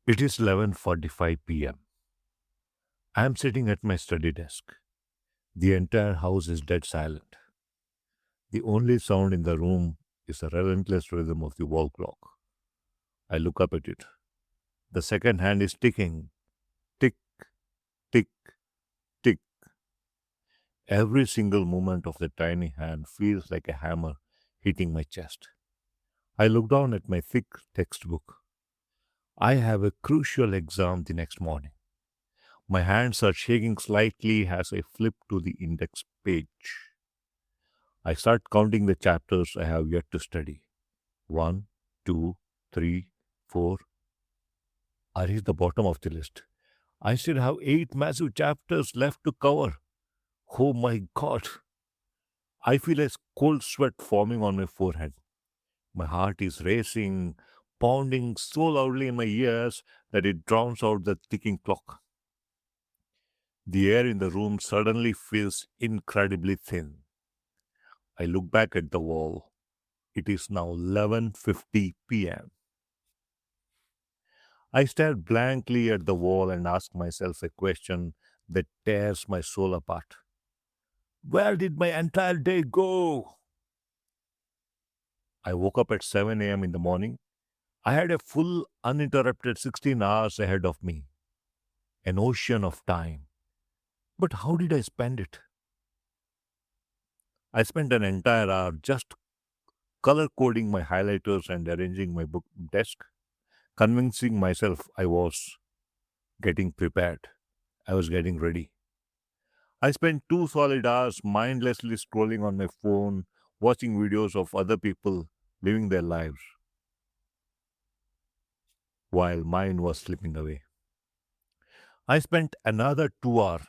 It is 11:45 p.m. I am sitting at my study desk. The entire house is dead silent. The only sound in the room is the relentless rhythm of the wall clock. I look up at it. The second hand is ticking. Tick, tick, tick. Every single movement of the tiny hand feels like a hammer hitting my chest. I look down at my thick textbook. I have a crucial exam the next morning. My hands are shaking slightly as I flip to the index page. I start counting the chapters I have yet to study. One, two, three, four. I reach the bottom of the list. I still have eight massive chapters left to cover. Oh my god. I feel a cold sweat forming on my forehead. My heart is racing, pounding so loudly in my ears that it drowns out the ticking clock. The air in the room suddenly feels incredibly thin. I look back at the wall. It is now 11:50 p.m. I stare blankly at the wall and ask myself a question that tears my soul apart. Where did my entire day go? I woke up at 7 a.m. in the morning. I had a full, uninterrupted 16 hours ahead of me, an ocean of time. But how did I spend it? I spent an entire hour just color coding my highlighters and arranging my book desk, convincing myself I was getting prepared. I was getting ready. I spent 2 solid hours mindlessly scrolling on my phone, watching videos of other people living their lives while mine was slipping away. I spent another hour,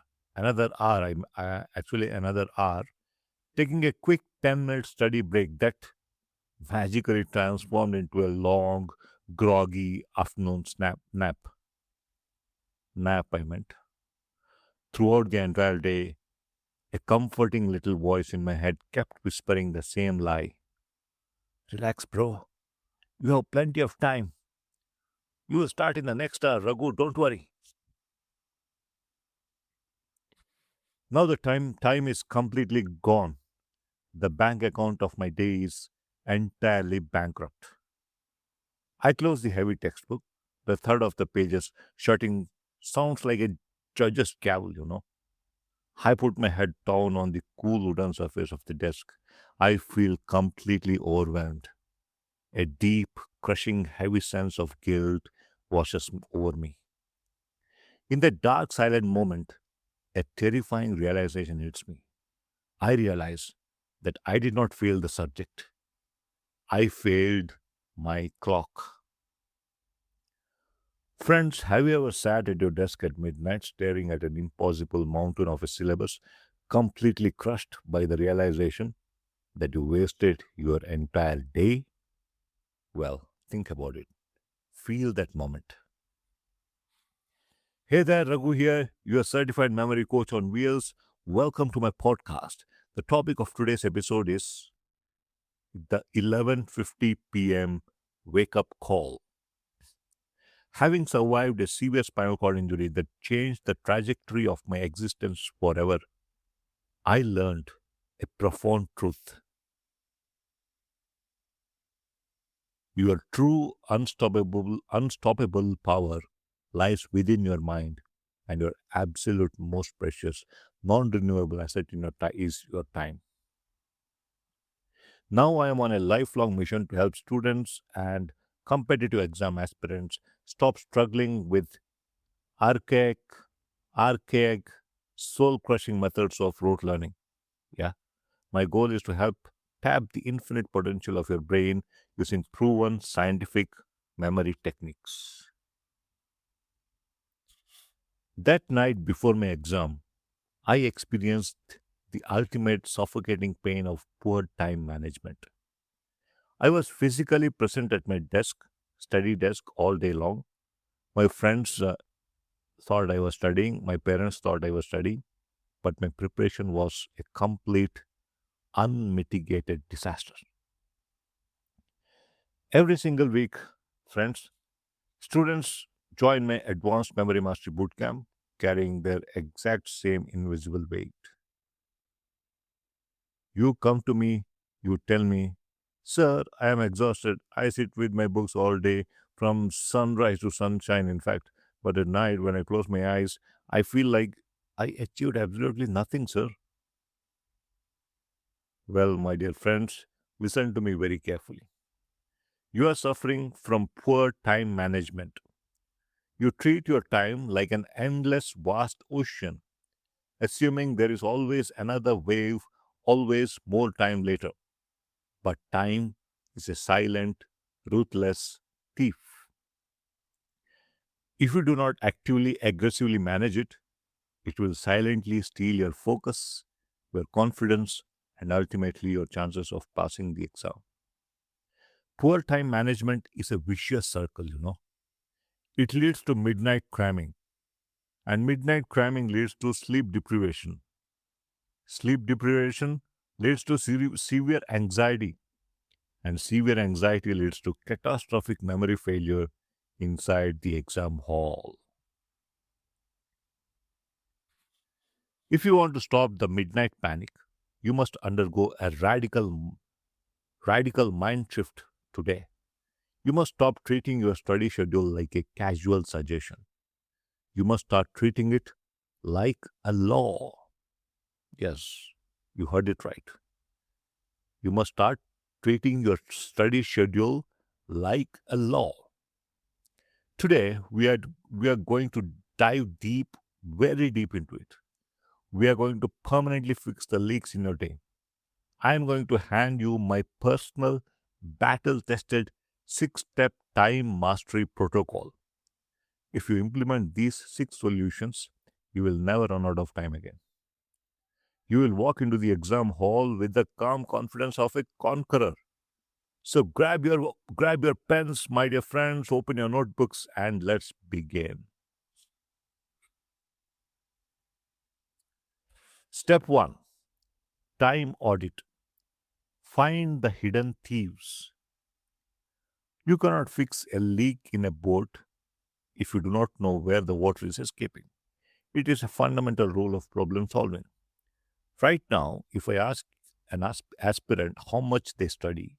taking a quick 10-minute study break that magically transformed into a long, groggy afternoon nap. I meant. Throughout the entire day, a comforting little voice in my head kept whispering the same lie. Relax, bro. You have plenty of time. You will start in the next hour, Raghu. Don't worry. Now the time is completely gone. The bank account of my day is entirely bankrupt. I close the heavy textbook. The third of the pages shutting sounds like a judge's gavel. I put my head down on the cool wooden surface of the desk. I feel completely overwhelmed. A deep, crushing, heavy sense of guilt washes over me. In that dark, silent moment, a terrifying realization hits me. I realize that I did not fail the subject. I failed my clock. Friends, have you ever sat at your desk at midnight staring at an impossible mountain of a syllabus, completely crushed by the realization that you wasted your entire day? Well, think about it. Feel that moment. Hey there, Raghu here, your certified memory coach on wheels. Welcome to my podcast. The topic of today's episode is the 11:50 p.m. wake up call. Having survived a severe spinal cord injury that changed the trajectory of my existence forever, I learned a profound truth. Your true unstoppable power lies within your mind, and your absolute most precious, non-renewable asset in is your time. Now I am on a lifelong mission to help students and competitive exam aspirants stop struggling with archaic, archaic, soul-crushing methods of rote learning. Yeah, my goal is to help tap the infinite potential of your brain using proven scientific memory techniques. That night before my exam, I experienced the ultimate suffocating pain of poor time management. I was physically present at my study desk, all day long. My friends thought I was studying, my parents thought I was studying, but my preparation was a complete, unmitigated disaster. Every single week, friends, students join my advanced memory mastery bootcamp carrying their exact same invisible weight. You come to me, you tell me, Sir, I am exhausted. I sit with my books all day, from sunrise to sunshine, in fact. But at night, when I close my eyes, I feel like I achieved absolutely nothing, sir. Well, my dear friends, listen to me very carefully. You are suffering from poor time management. You treat your time like an endless, vast ocean, assuming there is always another wave, always more time later. But time is a silent, ruthless thief. If you do not actively, aggressively manage it, it will silently steal your focus, your confidence, and ultimately your chances of passing the exam. Poor time management is a vicious circle, you know. It leads to midnight cramming, and midnight cramming leads to sleep deprivation. Sleep deprivation leads to severe anxiety, and severe anxiety leads to catastrophic memory failure inside the exam hall. If you want to stop the midnight panic, you must undergo a radical mind shift today. You must stop treating your study schedule like a casual suggestion. You must start treating it like a law. Yes, you heard it right. You must start treating your study schedule like a law. Today, we are going to dive deep, very deep into it. We are going to permanently fix the leaks in your day. I am going to hand you my personal, battle tested 6 step time mastery protocol. If you implement these 6 solutions, you will never run out of time again. You will walk into the exam hall with the calm confidence of a conqueror. So grab your pens, my dear friends, open your notebooks, and let's begin. Step 1: Time audit. Find the hidden thieves. You cannot fix a leak in a boat if you do not know where the water is escaping. It is a fundamental rule of problem solving. Right now, if I ask an aspirant how much they study,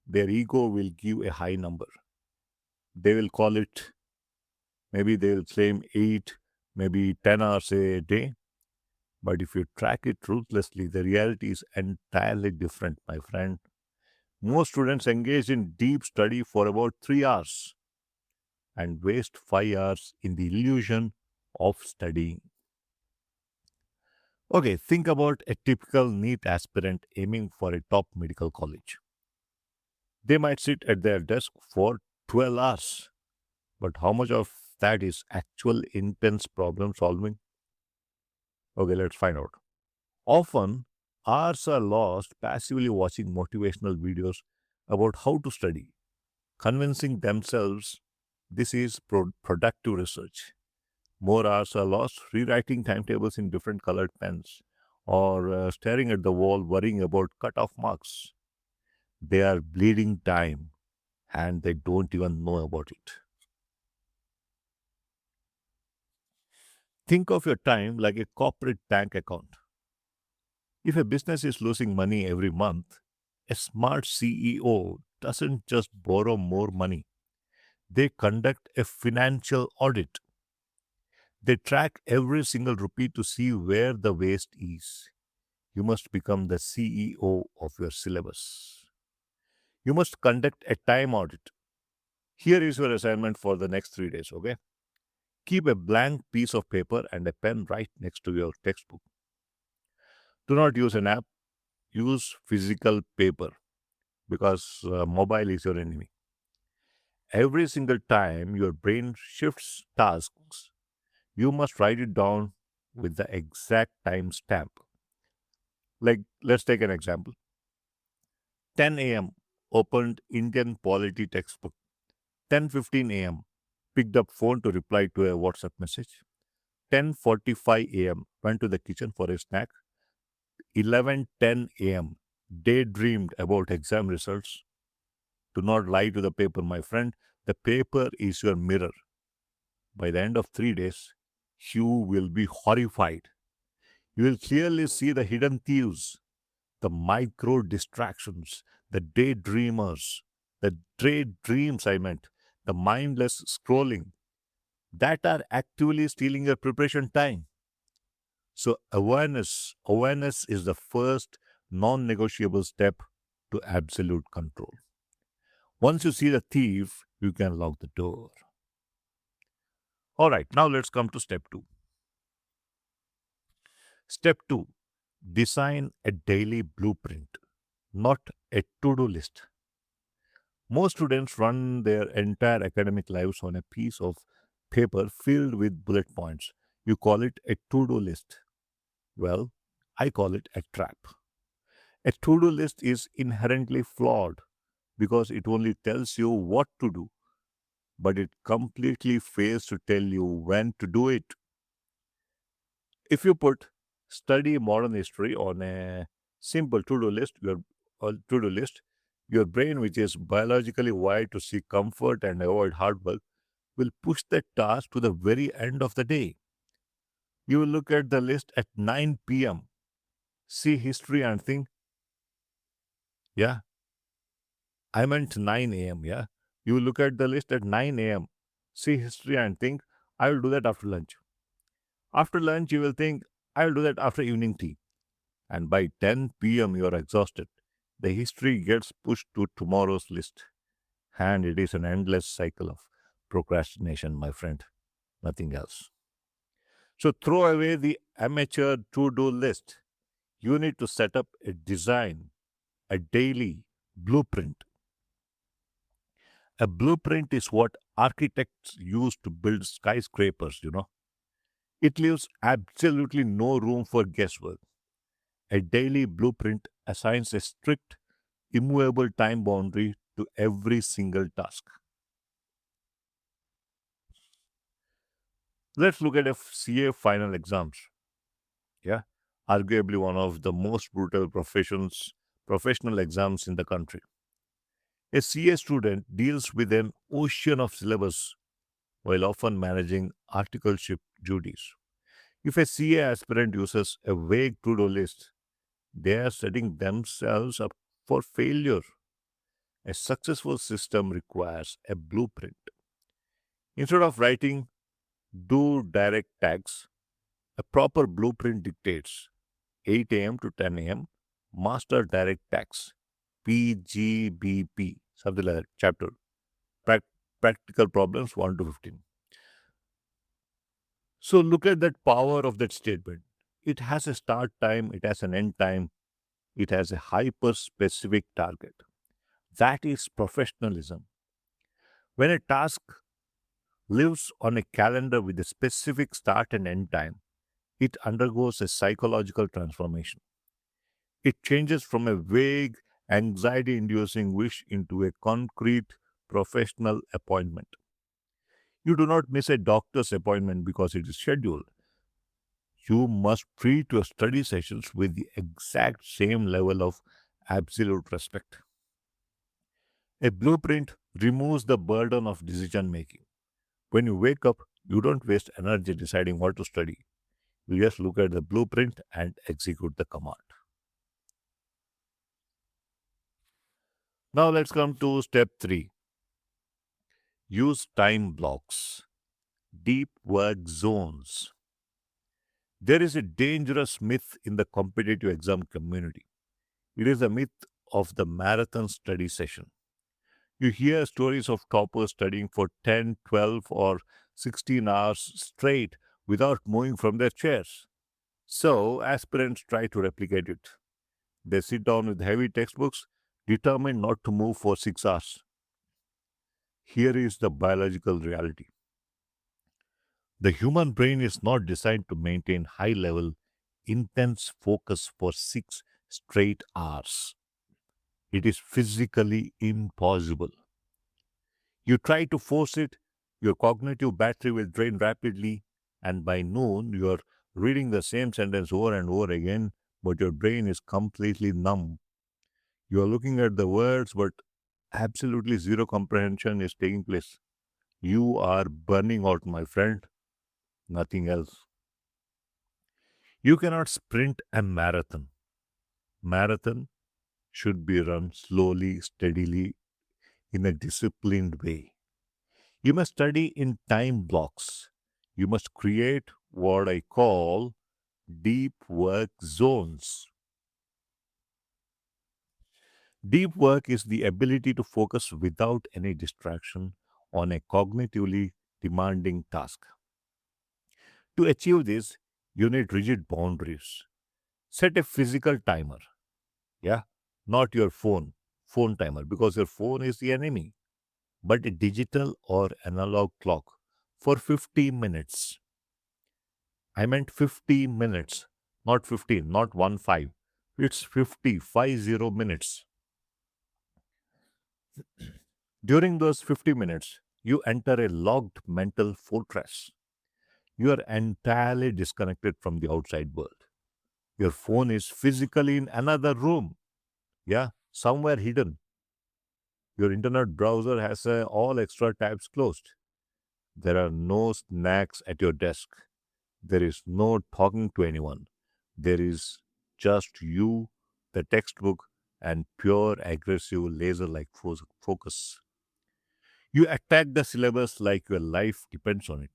their ego will give a high number. They will call it, maybe they will claim 8, maybe 10 hours a day. But if you track it ruthlessly, the reality is entirely different, my friend. Most students engage in deep study for about 3 hours and waste 5 hours in the illusion of studying. Okay, think about a typical NEET aspirant aiming for a top medical college. They might sit at their desk for 12 hours, but how much of that is actual intense problem solving? Okay, let's find out. Often, hours are lost passively watching motivational videos about how to study, convincing themselves this is productive research. More hours are lost rewriting timetables in different colored pens or staring at the wall worrying about cut-off marks. They are bleeding time and they don't even know about it. Think of your time like a corporate bank account. If a business is losing money every month, a smart CEO doesn't just borrow more money, they conduct a financial audit. They track every single rupee to see where the waste is. You must become the CEO of your syllabus. You must conduct a time audit. Here is your assignment for the next 3 days, okay? Keep a blank piece of paper and a pen right next to your textbook. Do not use an app, use physical paper because mobile is your enemy. Every single time your brain shifts tasks, you must write it down with the exact time stamp. Like, let's take an example. 10 a.m. opened Indian polity textbook. 10:15 a.m. picked up phone to reply to a WhatsApp message. 10:45 a.m. went to the kitchen for a snack. 11:10 a.m. daydreamed about exam results. Do not lie to the paper, my friend. The paper is your mirror. By the end of 3 days, you will be horrified. You will clearly see the hidden thieves, the micro distractions, the daydreamers, the daydreams, the mindless scrolling that are actually stealing your preparation time. So awareness is the first non-negotiable step to absolute control. Once you see the thief, you can lock the door. All right, now let's come to step 2. Step 2, design a daily blueprint, not a to-do list. Most students run their entire academic lives on a piece of paper filled with bullet points. You call it a to-do list. Well, I call it a trap. A to-do list is inherently flawed because it only tells you what to do, but it completely fails to tell you when to do it. If you put study modern history on a simple to-do list, your brain, which is biologically wired to seek comfort and avoid hard work, will push that task to the very end of the day. You will look at the list at 9 p.m., see history and think, yeah, I meant 9 a.m., yeah. You will look at the list at 9 a.m., see history and think, I will do that after lunch. After lunch, you will think, I will do that after evening tea. And by 10 p.m., you are exhausted. The history gets pushed to tomorrow's list. And it is an endless cycle of procrastination, my friend. Nothing else. So throw away the amateur to do list. You need to set up a design, a daily blueprint. A blueprint is what architects use to build skyscrapers. It leaves absolutely no room for guesswork. A daily blueprint assigns a strict, immovable time boundary to every single task. Let's look at a CA final exams. Yeah, arguably one of the most brutal professional exams in the country. A CA student deals with an ocean of syllabus while often managing articleship duties. If a CA aspirant uses a vague to-do list, they are setting themselves up for failure. A successful system requires a blueprint. Instead of writing do direct tags, a proper blueprint dictates 8 a.m. to 10 a.m. master direct tags, PGBP, something like that, chapter, practical problems 1 to 15. So look at that power of that statement. It has a start time, it has an end time, it has a hyper specific target. That is professionalism. When a task lives on a calendar with a specific start and end time, it undergoes a psychological transformation. It changes from a vague, anxiety inducing wish into a concrete professional appointment. You do not miss a doctor's appointment because it is scheduled. You must treat your study sessions with the exact same level of absolute respect. A blueprint removes the burden of decision making. When you wake up, you don't waste energy deciding what to study. You just look at the blueprint and execute the command. Now let's come to step 3. Use time blocks, deep work zones. There is a dangerous myth in the competitive exam community. It is the myth of the marathon study session. You hear stories of toppers studying for 10, 12, or 16 hours straight without moving from their chairs. So, aspirants try to replicate it. They sit down with heavy textbooks, determined not to move for 6 hours. Here is the biological reality. The human brain is not designed to maintain high level, intense focus for 6 straight hours. It is physically impossible. You try to force it, your cognitive battery will drain rapidly, and by noon, you are reading the same sentence over and over again, but your brain is completely numb. You are looking at the words, but absolutely zero comprehension is taking place. You are burning out, my friend. Nothing else. You cannot sprint a marathon. Marathon should be run slowly, steadily, in a disciplined way. You must study in time blocks. You must create what I call deep work zones. Deep work is the ability to focus without any distraction on a cognitively demanding task. To achieve this, you need rigid boundaries. Set a physical timer, yeah, not your phone timer, because your phone is the enemy, but a digital or analog clock for 50 minutes. I meant 50 minutes, not 15, not 1 5. It's 50 minutes. During those 50 minutes, you enter a locked mental fortress. You are entirely disconnected from the outside world. Your phone is physically in another room, yeah, somewhere hidden. Your internet browser has all extra tabs closed. There are no snacks at your desk. There is no talking to anyone. There is just you, the textbook, and pure aggressive laser like focus. You attack the syllabus like your life depends on it.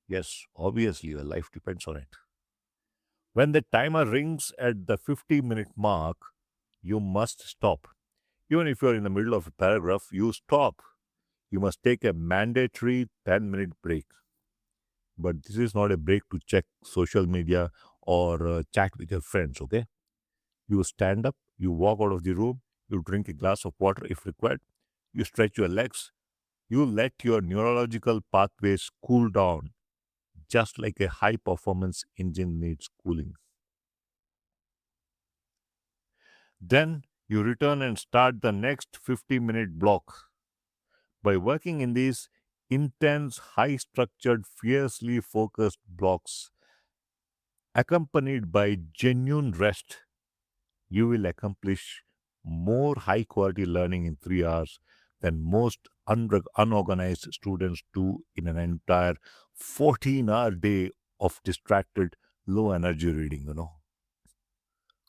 Yes, obviously, your life depends on it. When the timer rings at the 50-minute mark, you must stop. Even if you're in the middle of a paragraph, you stop. You must take a mandatory 10-minute break. But this is not a break to check social media or chat with your friends, okay? You stand up, you walk out of the room, you drink a glass of water if required, you stretch your legs, you let your neurological pathways cool down, just like a high performance engine needs cooling. Then you return and start the next 50-minute block. By working in these intense, high structured, fiercely focused blocks, accompanied by genuine rest, you will accomplish more high quality learning in 3 hours than most unorganized students do in an entire 14-hour day of distracted, low energy reading.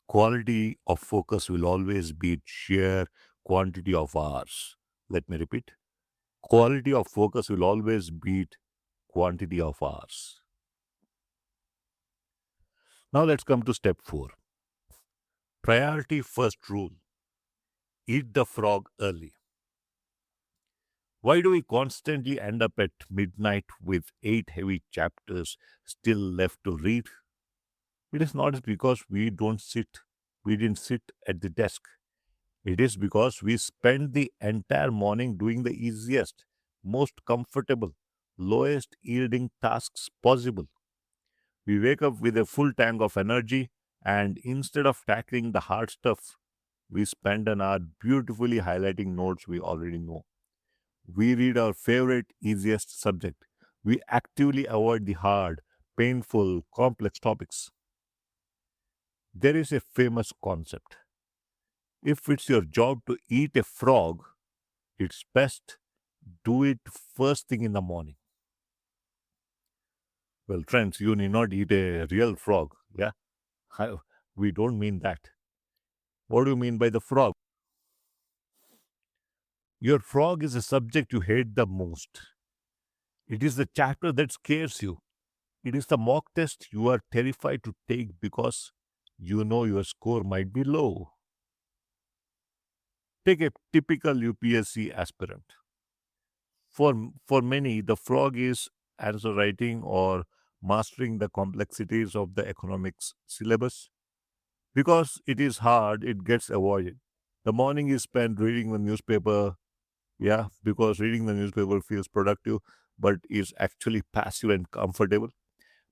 Quality of focus will always beat sheer quantity of hours. Let me repeat. Quality of focus will always beat quantity of hours. Now let's come to step 4. Priority first rule. Eat the frog early. Why do we constantly end up at midnight with 8 heavy chapters still left to read? It is not because we didn't sit at the desk. It is because we spent the entire morning doing the easiest, most comfortable, lowest yielding tasks possible. We wake up with a full tank of energy, and instead of tackling the hard stuff, we spend an hour beautifully highlighting notes we already know. We read our favorite, easiest subject. We actively avoid the hard, painful, complex topics. There is a famous concept. If it's your job to eat a frog, it's best do it first thing in the morning. Well, friends, you need not eat a real frog. Yeah, we don't mean that. What do you mean by the frog? Your frog is a subject you hate the most. It is the chapter that scares you. It is the mock test you are terrified to take because you know your score might be low. Take a typical UPSC aspirant. For many, the frog is answer writing or mastering the complexities of the economics syllabus. Because it is hard, it gets avoided. The morning is spent reading the newspaper, yeah, because reading the newspaper feels productive, but is actually passive and comfortable.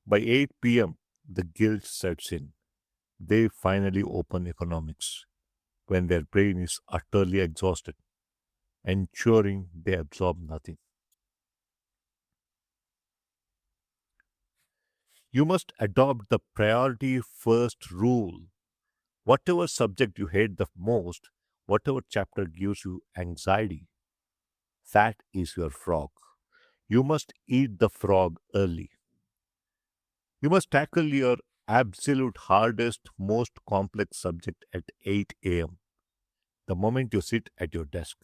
By 8 p.m., the guilt sets in. They finally open economics when their brain is utterly exhausted, ensuring they absorb nothing. You must adopt the priority first rule. Whatever subject you hate the most, whatever chapter gives you anxiety, that is your frog. You must eat the frog early. You must tackle your absolute hardest, most complex subject at 8 a.m., the moment you sit at your desk.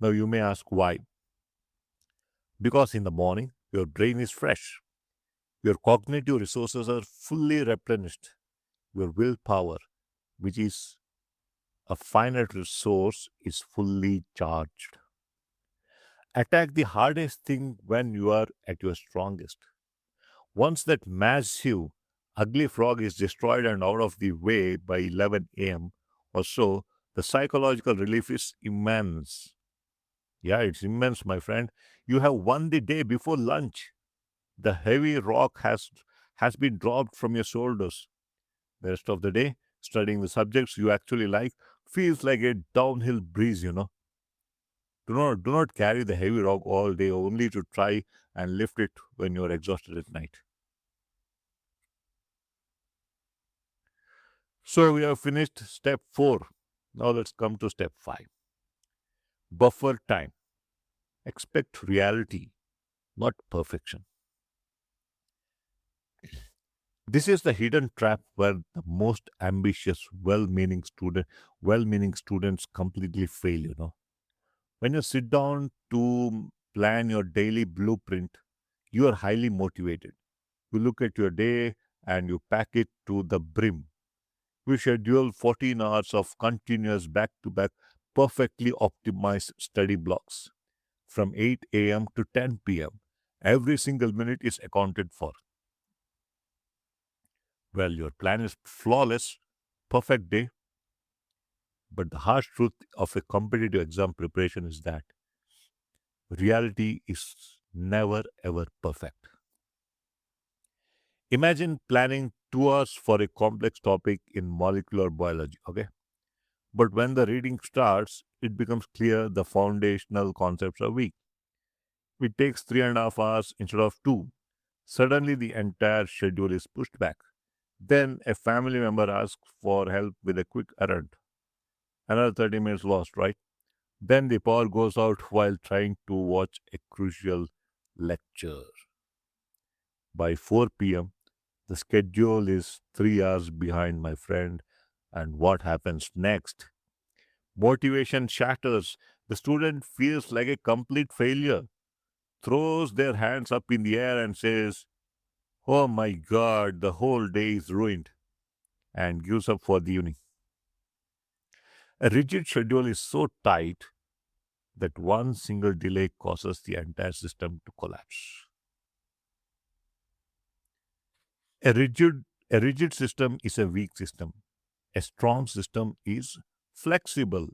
Now, you may ask why. Because in the morning, your brain is fresh, your cognitive resources are fully replenished, your willpower, which is a finite resource, is fully charged. Attack the hardest thing when you are at your strongest. Once that massive, ugly frog is destroyed and out of the way by 11 a.m. or so, the psychological relief is immense. Yeah, it's immense, my friend. You have won the day before lunch. The heavy rock has been dropped from your shoulders. The rest of the day, studying the subjects you actually like feels like a downhill breeze. Do not carry the heavy rock all day only to try and lift it when you're exhausted at night. So we have finished step 4. Now let's come to step 5. Buffer time. Expect reality, not perfection. This is the hidden trap where the most ambitious, well-meaning students completely fail. When you sit down to plan your daily blueprint, you are highly motivated. You look at your day and you pack it to the brim. We schedule 14 hours of continuous back to back, perfectly optimized study blocks from 8 a.m. to 10 p.m. Every single minute is accounted for. Well, your plan is flawless, perfect day, but the harsh truth of a competitive exam preparation is that reality is never ever perfect. Imagine planning 2 hours for a complex topic in molecular biology, okay? But when the reading starts, it becomes clear the foundational concepts are weak. It takes 3.5 hours instead of two. Suddenly, the entire schedule is pushed back. Then, a family member asks for help with a quick errand. Another 30 minutes lost, right? Then the power goes out while trying to watch a crucial lecture. By 4 p.m., the schedule is 3 hours behind, my friend. And what happens next? Motivation shatters. The student feels like a complete failure, throws their hands up in the air and says, "Oh my God, the whole day is ruined," and gives up for the evening. A rigid schedule is so tight that one single delay causes the entire system to collapse. A rigid, a rigid system is a weak system. A strong system is flexible.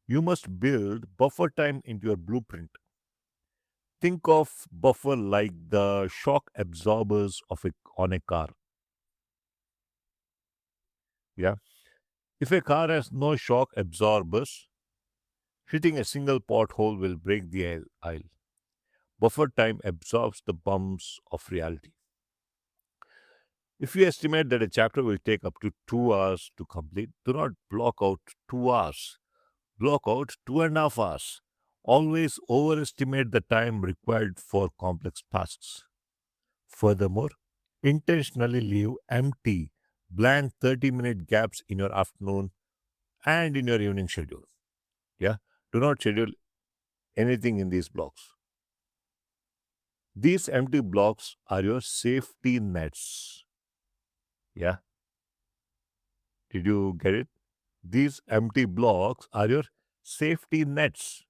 You must build buffer time into your blueprint. Think of buffer like the shock absorbers on a car. Yeah. If a car has no shock absorbers, hitting a single pothole will break the aisle. Buffer time absorbs the bumps of reality. If you estimate that a chapter will take up to 2 hours to complete, do not block out 2 hours. Block out 2.5 hours. Always overestimate the time required for complex tasks. Furthermore, intentionally leave empty, blank 30-minute gaps in your afternoon and in your evening schedule. Yeah. Do not schedule anything in these blocks. These empty blocks are your safety nets. Yeah. Did you get it? These empty blocks are your safety nets.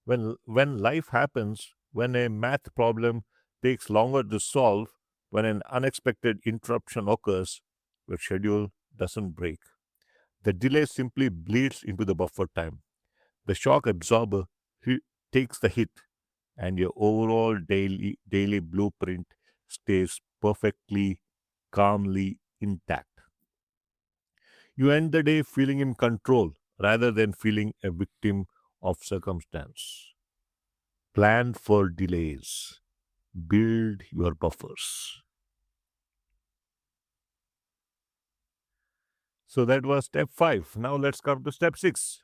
When life happens, when a math problem takes longer to solve, when an unexpected interruption occurs, your schedule doesn't break. The delay simply bleeds into the buffer time. The shock absorber takes the hit, and your overall daily blueprint stays perfectly, calmly intact. You end the day feeling in control rather than feeling a victim of circumstance. Plan for delays. Build your buffers. So that was step 5. Now let's come to step 6.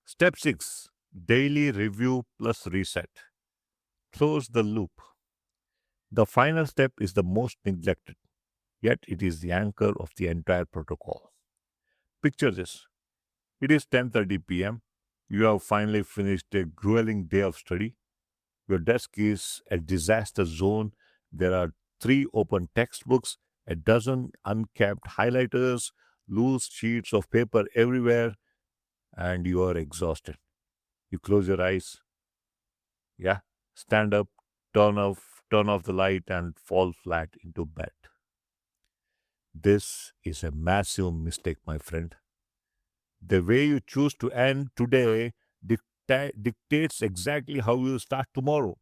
Step 6, daily review plus reset. close the loop. The final step is the most neglected, yet it is the anchor of the entire protocol. Picture this. It is 10:30 p.m. You have finally finished a grueling day of study. Your desk is a disaster zone. There are three open textbooks, a dozen uncapped highlighters, loose sheets of paper everywhere, and you are exhausted. You close your eyes, yeah, stand up, turn off the light, and fall flat into bed. This is a massive mistake, my friend. The way you choose to end today dictates exactly how you start tomorrow.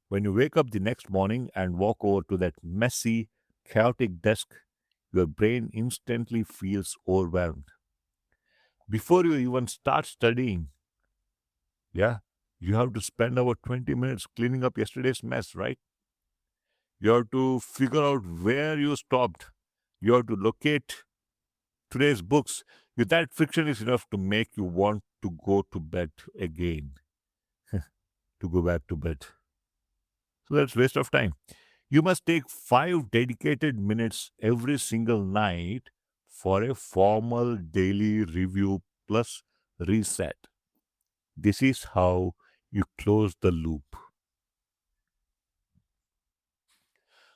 When you wake up the next morning and walk over to that messy, chaotic desk, your brain instantly feels overwhelmed. Before you even start studying, yeah, you have to spend about 20 minutes cleaning up yesterday's mess, right? You have to figure out where you stopped. You have to locate today's books. That friction is enough to make you want to go to bed again, to go back to bed. So that's waste of time. You must take 5 dedicated minutes every single night for a formal daily review plus reset. This is how you close the loop.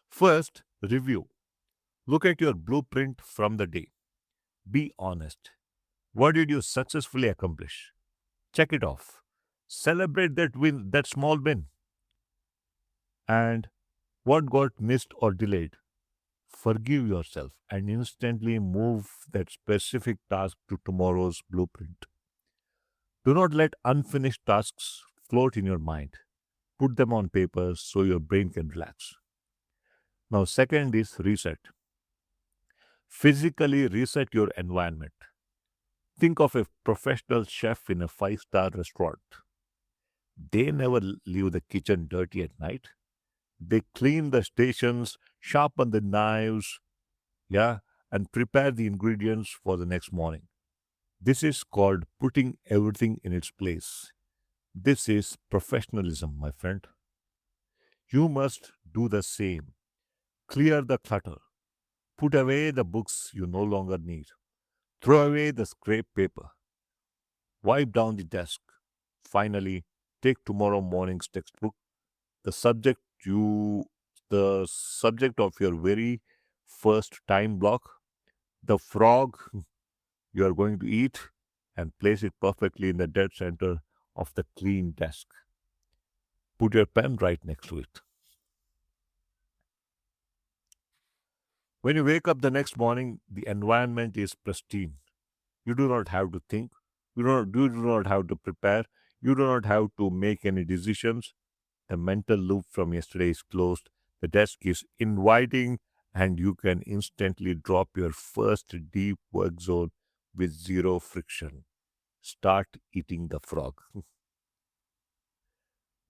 First, review. Look at your blueprint from the day. Be honest. What did you successfully accomplish? Check it off. Celebrate that win, that small win. And what got missed or delayed? Forgive yourself and instantly move that specific task to tomorrow's blueprint. Do not let unfinished tasks float in your mind. Put them on paper so your brain can relax. Now, second is reset. Physically reset your environment. Think of a professional chef in a five-star restaurant. They never leave the kitchen dirty at night. They clean the stations, sharpen the knives, yeah, and prepare the ingredients for the next morning. This is called putting everything in its place. This is professionalism, my friend. You must do the same. Clear the clutter. Put away the books you no longer need. Throw away the scrap paper. Wipe down the desk. Finally, take tomorrow morning's textbook, the subject you the subject of your very first time block, the frog you are going to eat, and place it perfectly in the dead center of the clean desk. Put your pen right next to it. When you wake up the next morning, the environment is pristine. You do not have to think. You do not have to prepare. You do not have to make any decisions. The mental loop from yesterday is closed. The desk is inviting, and you can instantly drop your first deep work zone with zero friction. Start eating the frog.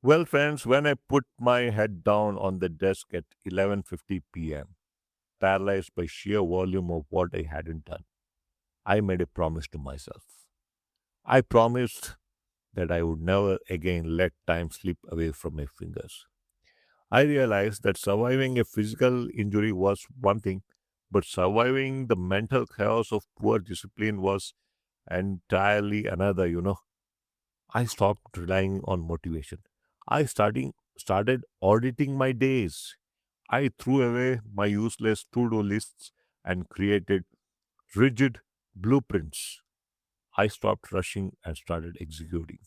Well, friends, when I put my head down on the desk at 11:50 p.m., paralyzed by sheer volume of what I hadn't done, I made a promise to myself. I promised that I would never again let time slip away from my fingers. I realized that surviving a physical injury was one thing, but surviving the mental chaos of poor discipline was entirely another. I stopped relying on motivation. I started auditing my days. I threw away my useless to-do lists and created rigid blueprints. I stopped rushing and started executing.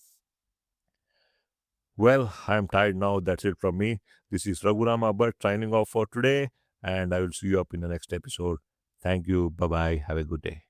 Well, I am tired now. That's it from me. This is Raghuram Abad signing off for today, and I will see you up in the next episode. Thank you. Bye bye. Have a good day.